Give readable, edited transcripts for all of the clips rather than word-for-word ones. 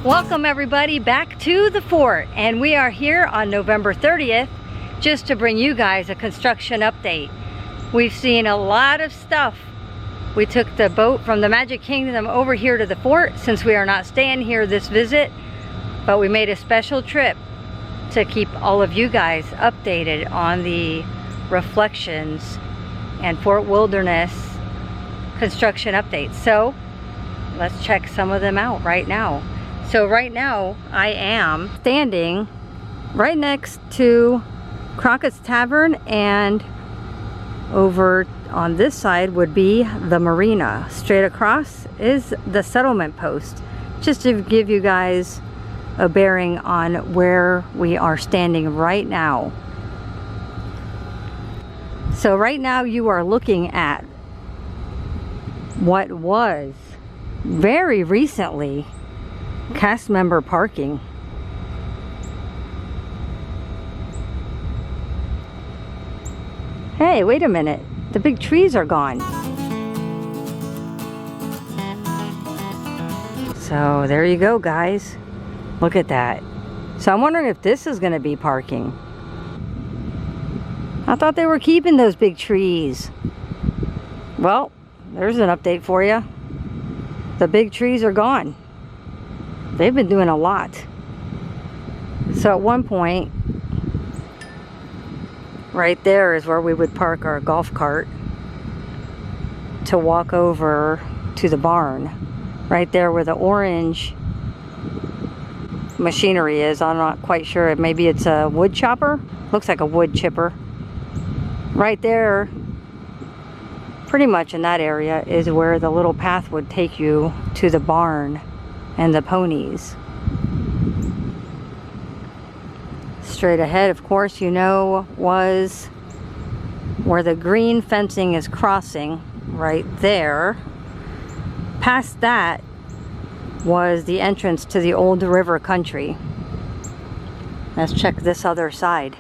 Welcome everybody back to the fort, and we are here on November 30th just to bring you guys a construction update. We've seen a lot of stuff. We took the boat from the Magic Kingdom over here to the fort since we are not staying here this visit, but we made a special trip to keep all of you guys updated on the Reflections and Fort Wilderness construction updates. So let's check some of them out right now. So right now I am standing right next to Crockett's Tavern, and over on this side would be the marina. Straight across is the settlement post, just to give you guys a bearing on where we are standing right now. So right now you are looking at what was very recently cast member parking. Hey, wait a minute. The big trees are gone. So there you go, guys. Look at that. So I'm wondering if this is going to be parking. I thought they were keeping those big trees. Well, there's an update for you. The big trees are gone. They've been doing a lot. So at one point, right there is where we would park our golf cart to walk over to the barn. Right there where the orange machinery is. I'm not quite sure. Maybe it's a wood chopper. Looks like a wood chipper. Right there, pretty much in that area, is where the little path would take you to the barn and the ponies. Straight ahead, of course, you know, was where the green fencing is crossing right there. Past that was the entrance to the old river country. Let's check this other side.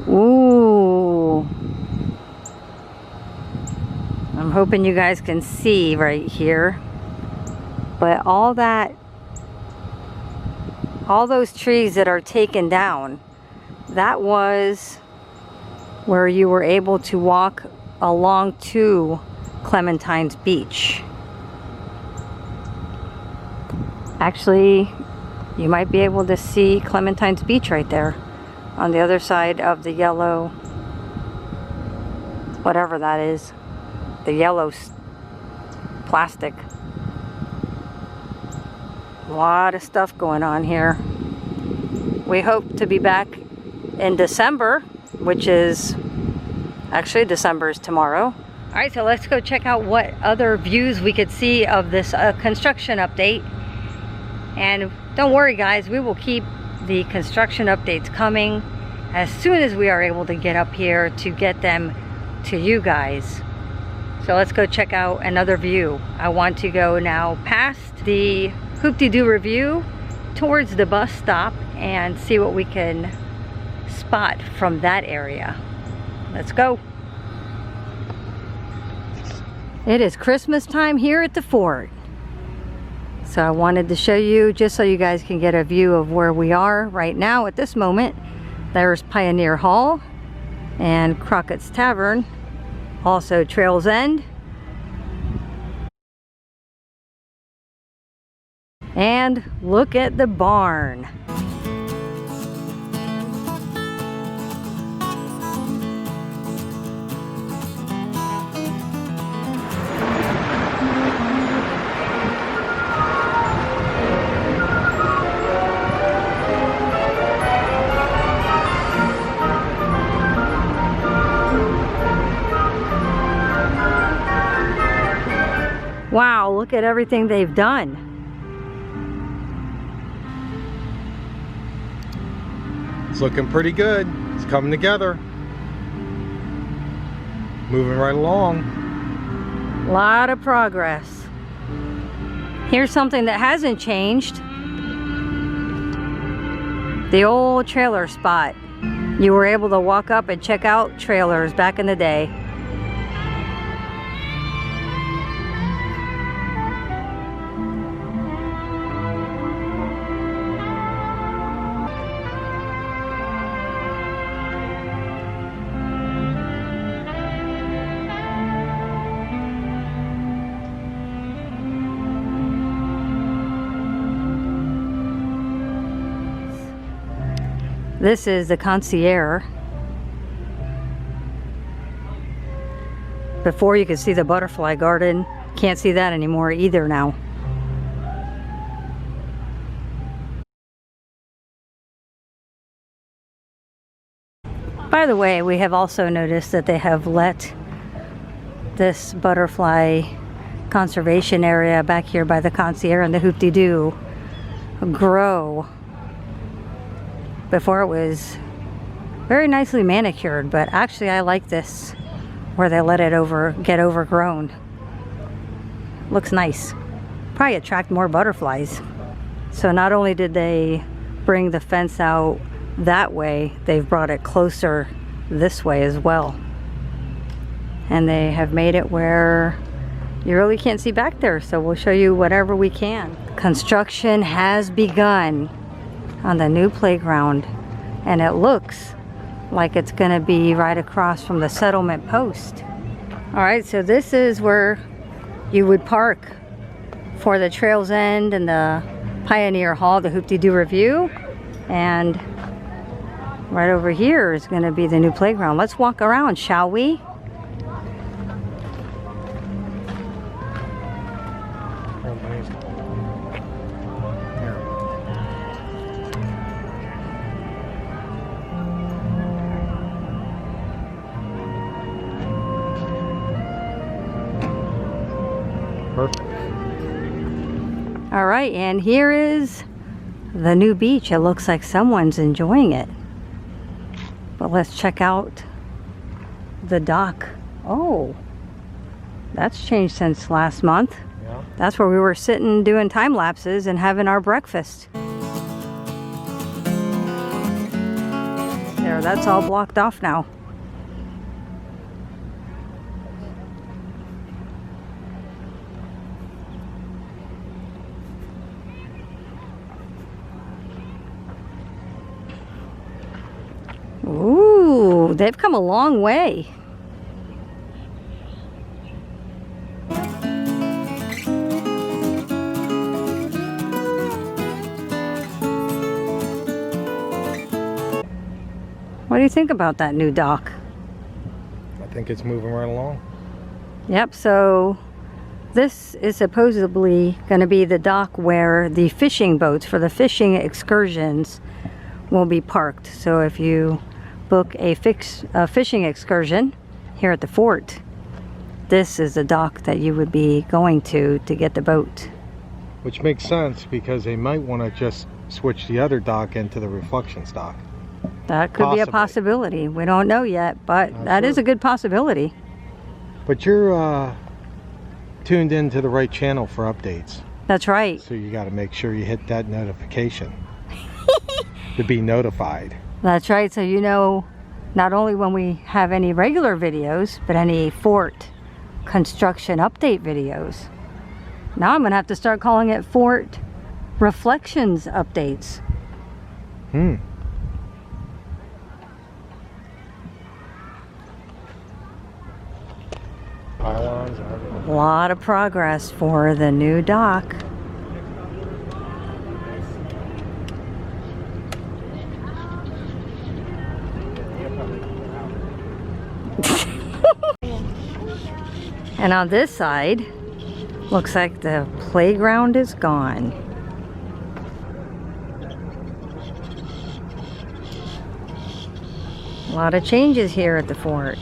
Ooh. I'm hoping you guys can see right here. But all those trees that are taken down, that was where you were able to walk along to Clementine's Beach. Actually, you might be able to see Clementine's Beach right there on the other side of the yellow, whatever that is, the yellow plastic. A lot of stuff going on here. We hope to be back in December, which is actually December is tomorrow. All right, so let's go check out what other views we could see of this construction update. And don't worry guys, we will keep the construction updates coming as soon as we are able to get up here to get them to you guys. So let's go check out another view. I want to go now past the Hoop-de-Doo Review towards the bus stop and see what we can spot from that area. Let's go. It is Christmas time here at the fort. So I wanted to show you just so you guys can get a view of where we are right now at this moment. There's Pioneer Hall and Crockett's Tavern. Also Trails End. And look at the barn. Wow, look at everything they've done. It's looking pretty good. It's coming together. Moving right along. A lot of progress. Here's something that hasn't changed. The old trailer spot. You were able to walk up and check out trailers back in the day. This is the concierge. Before you could see the butterfly garden. Can't see that anymore either now. By the way, we have also noticed that they have let this butterfly conservation area back here by the concierge and the hoop-de-doo grow. Before it was very nicely manicured, but actually I like this where they let it get overgrown. Looks nice. Probably attract more butterflies. So not only did they bring the fence out that way, they've brought it closer this way as well. And they have made it where you really can't see back there, so we'll show you whatever we can. Construction has begun on the new playground, and it looks like it's gonna be right across from the settlement post. All right, so this is where you would park for the Trails End and the Pioneer Hall, the Hoop-de-Doo Review, and right over here is gonna be the new playground. Let's walk around, shall we? Perfect. All right, and here is the new beach. It looks like someone's enjoying it. But let's check out the dock. Oh, that's changed since last month. Yeah. That's where we were sitting doing time lapses and having our breakfast. There, that's all blocked off now. Ooh, they've come a long way. What do you think about that new dock? I think it's moving right along. Yep, so this is supposedly going to be the dock where the fishing boats for the fishing excursions will be parked. So if you book a fishing excursion here at the fort, this is the dock that you would be going to get the boat. Which makes sense because they might want to just switch the other dock into the reflections dock. That could be a possibility. We don't know yet, but that is a good possibility. But you're tuned into the right channel for updates. That's right. So you got to make sure you hit that notification to be notified. That's right. So you know, not only when we have any regular videos, but any fort construction update videos. Now I'm going to have to start calling it Fort Reflections Updates. Pylons and everything. A lot of progress for the new dock. And on this side, looks like the playground is gone. A lot of changes here at the fort.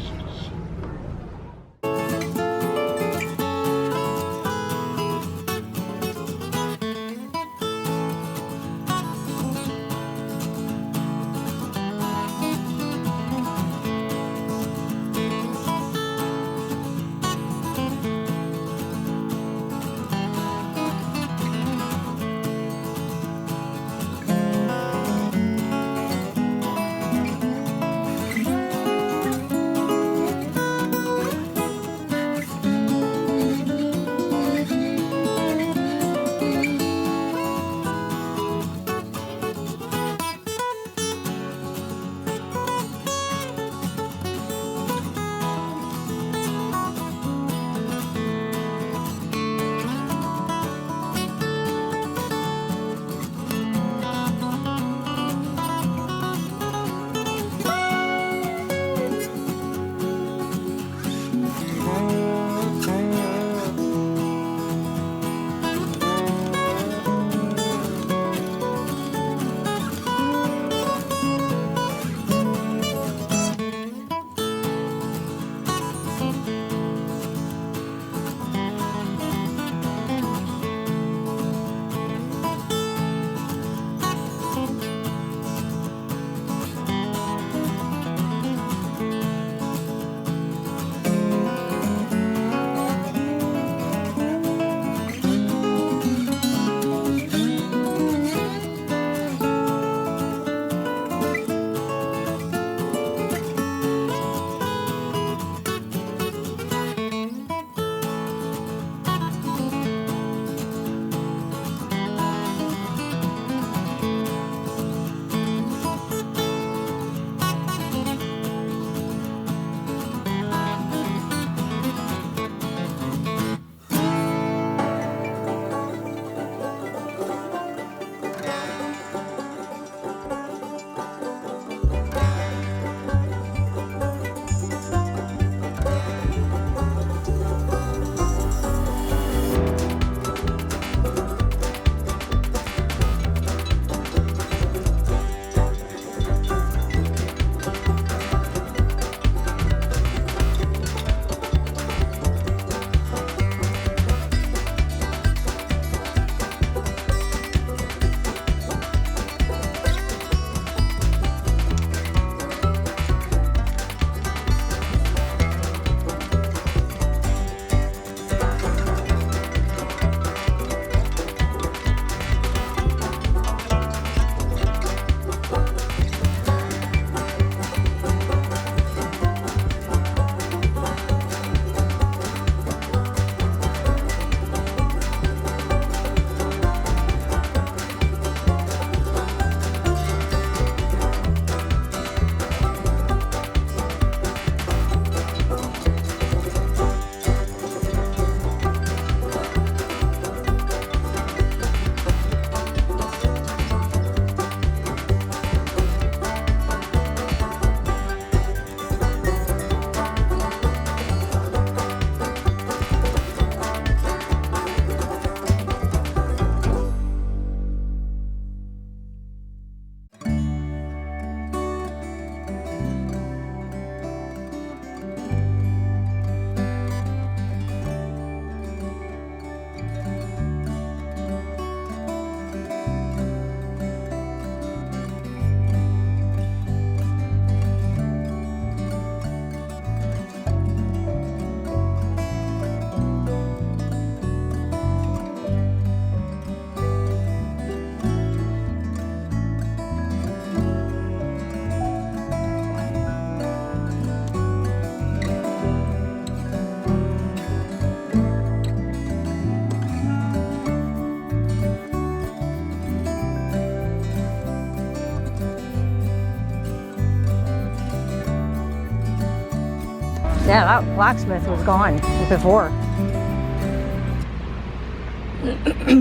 Yeah, that blacksmith was gone before.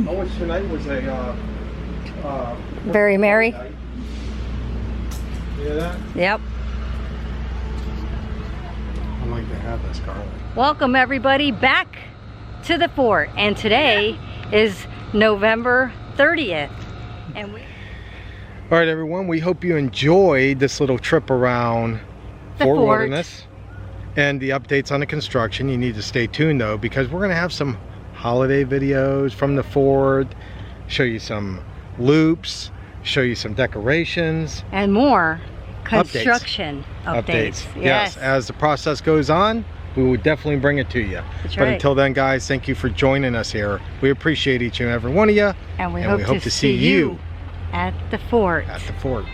Oh, tonight was a Very merry. night. You hear that? Yep. I like to have this garlic. Welcome everybody back to the fort, and today is November 30th. And we All right, everyone, we hope you enjoyed this little trip around The Fort fort. Wilderness and the updates on the construction. You need to stay tuned though, because we're going to have some holiday videos from the fort, show you some loops, show you some decorations and more construction updates. Yes, as the process goes on, we will definitely bring it to you. That's but right. until then, guys, thank you for joining us here. We appreciate each and every one of you, And we hope to see you at the fort. at the fort.